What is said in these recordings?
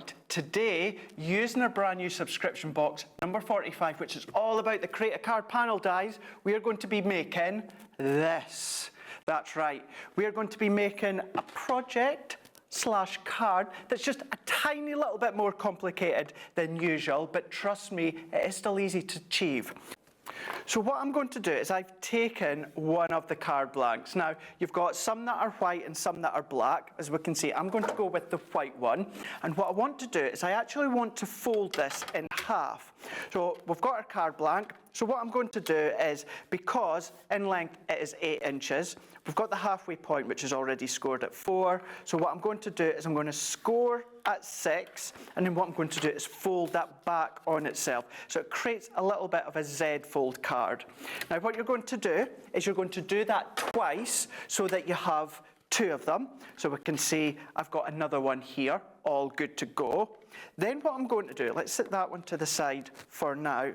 Right, today, using our brand new subscription box, number 45, which is all about the Create a Card panel dies, we are going to be making this. That's right, we are going to be making a project / card that's just a tiny little bit more complicated than usual, but trust me, it is still easy to achieve. So what I'm going to do is I've taken one of the card blanks. Now, you've got some that are white and some that are black. As we can see, I'm going to go with the white one. And what I want to do is I actually want to fold this in half. So we've got our card blank. So what I'm going to do is, because in length it is 8 inches, we've got the halfway point, which is already scored at 4. So what I'm going to do is I'm going to score at 6, and then what I'm going to do is fold that back on itself. So it creates a little bit of a Z fold card. Now what you're going to do is you're going to do that twice so that you have 2 of them. So we can see I've got another one here, all good to go. Then what I'm going to do, let's set that one to the side for now.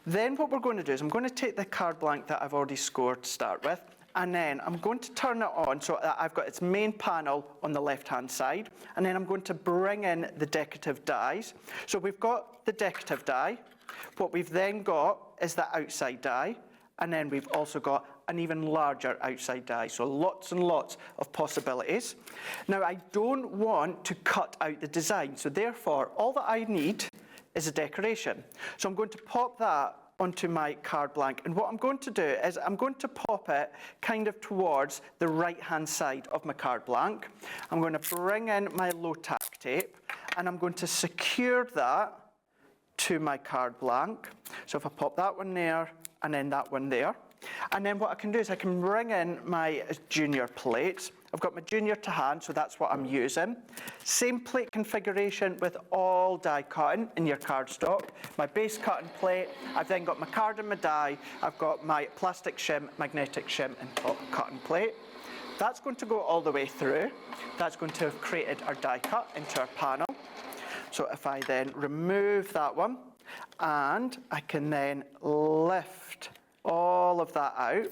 Then what we're going to do is I'm going to take the card blank that I've already scored to start with, and then I'm going to turn it on so that I've got its main panel on the left-hand side, and then I'm going to bring in the decorative dies. So we've got the decorative die. What we've then got is the outside die, and then we've also got an even larger outside die. So lots and lots of possibilities. Now, I don't want to cut out the design, so therefore, all that I need is a decoration. So I'm going to pop that onto my card blank, and what I'm going to do is I'm going to pop it kind of towards the right-hand side of my card blank. I'm going to bring in my low tack tape, and I'm going to secure that to my card blank. So if I pop that one there, and then that one there, and then what I can do is I can bring in my junior plates. I've got my junior to hand, so that's what I'm using. Same plate configuration with all die cutting in your cardstock. My base cutting plate, I've then got my card and my die, I've got my plastic shim, magnetic shim and top cutting plate. That's going to go all the way through. That's going to have created our die cut into our panel. So if I then remove that one, and I can then lift all of that out.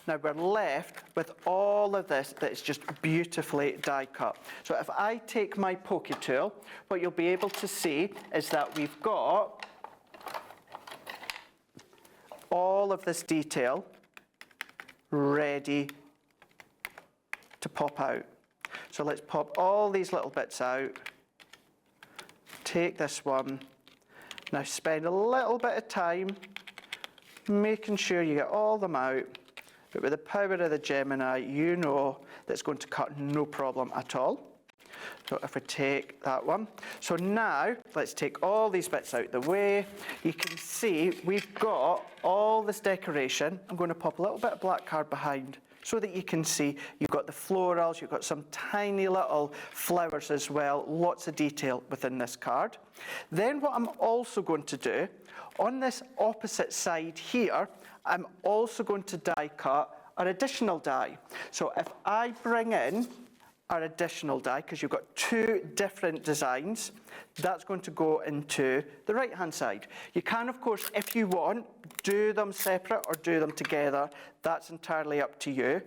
Now we're left with all of this that is just beautifully die cut. So if I take my pokey tool, what you'll be able to see is that we've got all of this detail ready to pop out. So let's pop all these little bits out. Take this one. Now spend a little bit of time making sure you get all them out, but with the power of the Gemini, you know that's going to cut no problem at all. So if we take that one. So now, let's take all these bits out the way. You can see we've got all this decoration. I'm going to pop a little bit of black card behind so that you can see you've got the florals, you've got some tiny little flowers as well, lots of detail within this card. Then what I'm also going to do, on this opposite side here, I'm also going to die cut our additional die. So if I bring in our additional die, because you've got 2 different designs, that's going to go into the right-hand side. You can, of course, if you want, do them separate or do them together. That's entirely up to you.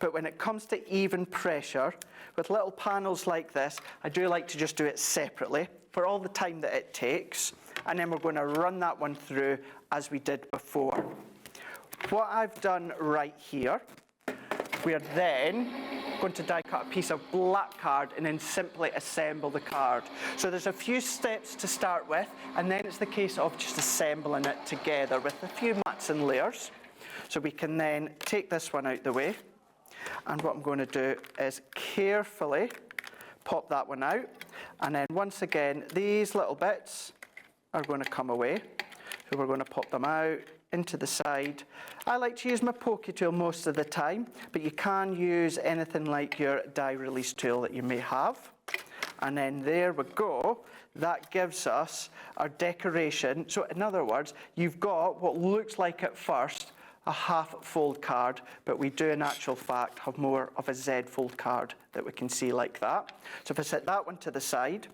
But when it comes to even pressure, with little panels like this, I do like to just do it separately for all the time that it takes. And then we're going to run that one through as we did before. What I've done right here, we are then going to die cut a piece of black card and then simply assemble the card. So there's a few steps to start with, and then it's the case of just assembling it together with a few mats and layers. So we can then take this one out the way, and what I'm going to do is carefully pop that one out, and then once again these little bits are going to come away. So we're going to pop them out into the side. I like to use my pokey tool most of the time, but you can use anything like your die release tool that you may have. And then there we go. That gives us our decoration. So in other words, you've got what looks like at first a half fold card, but we do in actual fact have more of a Z fold card that we can see like that. So if I set that one to the side,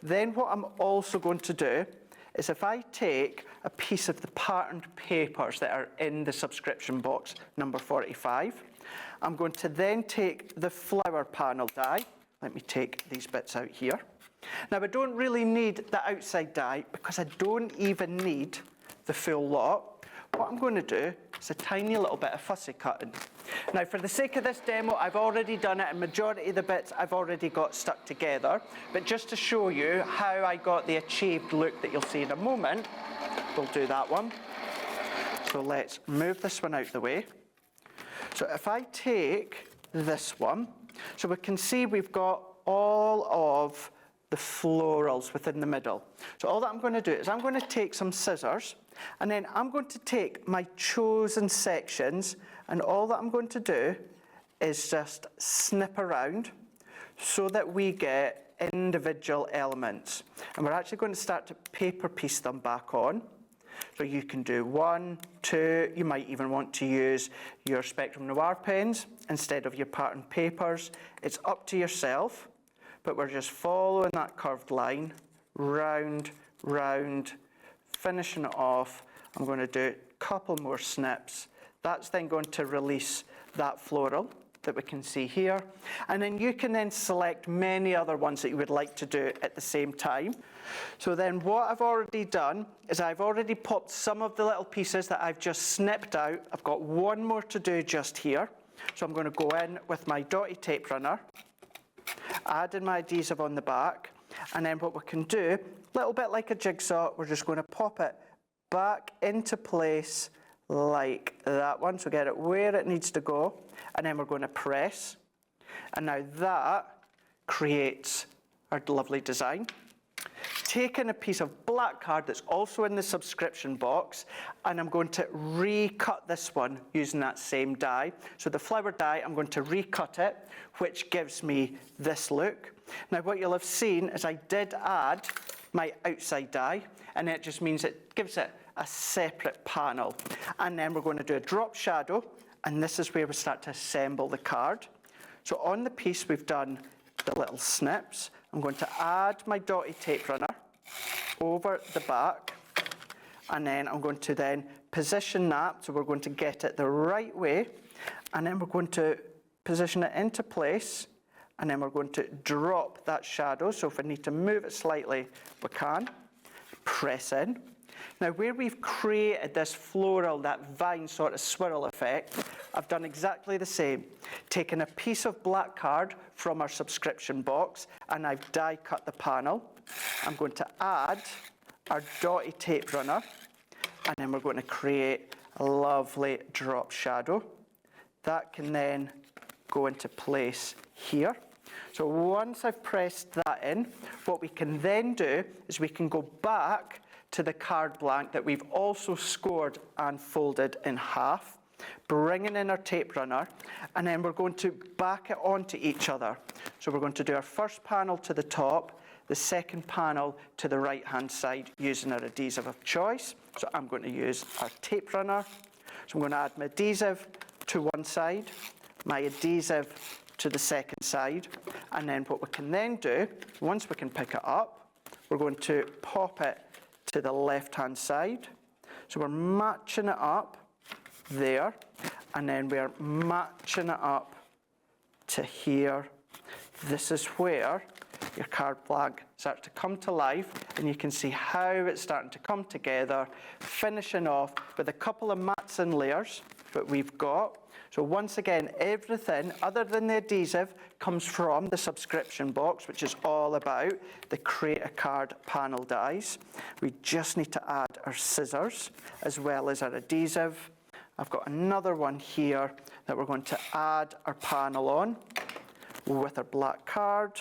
then what I'm also going to do is if I take a piece of the patterned papers that are in the subscription box, number 45, I'm going to then take the flower panel die. Let me take these bits out here. Now, I don't really need the outside die because I don't even need the full lot. What I'm going to do is a tiny little bit of fussy cutting. Now, for the sake of this demo, I've already done it, and majority of the bits I've already got stuck together. But just to show you how I got the achieved look that you'll see in a moment, we'll do that one. So let's move this one out the way. So if I take this one, so we can see we've got all of the florals within the middle. So all that I'm going to do is I'm going to take some scissors, and then I'm going to take my chosen sections, and all that I'm going to do is just snip around so that we get individual elements. And we're actually going to start to paper piece them back on. So you can do 1, 2, you might even want to use your Spectrum Noir pens instead of your pattern papers. It's up to yourself, but we're just following that curved line, round, round, finishing it off. I'm going to do a couple more snips. That's then going to release that floral that we can see here. And then you can then select many other ones that you would like to do at the same time. So then what I've already done is I've already popped some of the little pieces that I've just snipped out. I've got one more to do just here. So I'm going to go in with my dotty tape runner, add in my adhesive on the back, and then what we can do, a little bit like a jigsaw, we're just going to pop it back into place like that one. So get it where it needs to go, and then we're going to press. And now that creates our lovely design. Taking a piece of black card that's also in the subscription box, and I'm going to recut this one using that same die. So the flower die, I'm going to recut it, which gives me this look. Now what you'll have seen is I did add my outside die, and it just means it gives it a separate panel. And then we're going to do a drop shadow, and this is where we start to assemble the card. So on the piece we've done the little snips. I'm going to add my dotty tape runner over the back, and then I'm going to then position that, so we're going to get it the right way, and then we're going to position it into place, and then we're going to drop that shadow. So if we need to move it slightly, we can. Press in. Now where we've created this floral, that vine sort of swirl effect, I've done exactly the same. Taken a piece of black card from our subscription box, and I've die cut the panel. I'm going to add our dotty tape runner, and then we're going to create a lovely drop shadow. That can then go into place here. So once I've pressed that in, what we can then do is we can go back to the card blank that we've also scored and folded in half, bringing in our tape runner, and then we're going to back it onto each other. So we're going to do our first panel to the top, the second panel to the right-hand side using our adhesive of choice. So I'm going to use our tape runner. So I'm going to add my adhesive to one side, my adhesive to the second side, and then what we can then do, once we can pick it up, we're going to pop it to the left-hand side. So we're matching it up there, and then we're matching it up to here. This is where your card blank starts to come to life, and you can see how it's starting to come together, finishing off with a couple of mats and layers that we've got. So once again, everything other than the adhesive comes from the subscription box, which is all about the Create a Card panel dies. We just need to add our scissors as well as our adhesive. I've got another one here that we're going to add our panel on with our black card,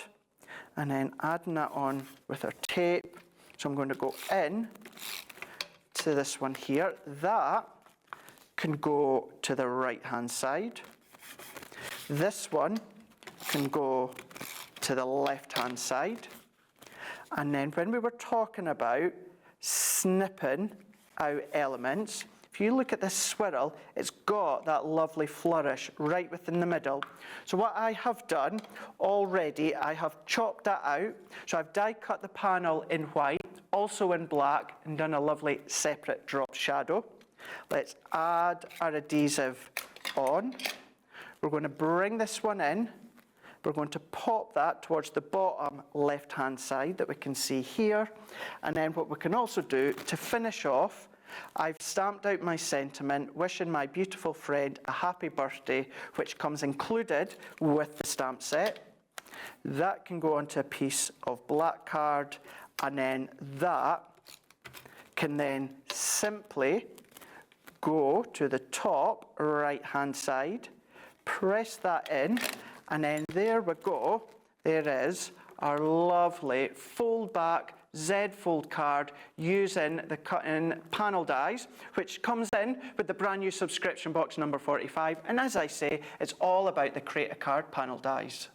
and then adding that on with our tape. So I'm going to go in to this one here. That can go to the right-hand side. This one can go to the left-hand side. And then when we were talking about snipping out elements, if you look at this swirl, it's got that lovely flourish right within the middle. So what I have done already, I have chopped that out. So I've die cut the panel in white, also in black, and done a lovely separate drop shadow. Let's add our adhesive on. We're going to bring this one in, We're going to pop that towards the bottom left-hand side that we can see here. And then what we can also do to finish off, I've stamped out my sentiment, wishing my beautiful friend a happy birthday, which comes included with the stamp set. That can go onto a piece of black card, and then that can then simply go to the top right-hand side, press that in, and then there we go. There is our lovely fold-back Z-fold card using the cut-in panel dies, which comes in with the brand new subscription box number 45. And as I say, it's all about the Create a Card panel dies.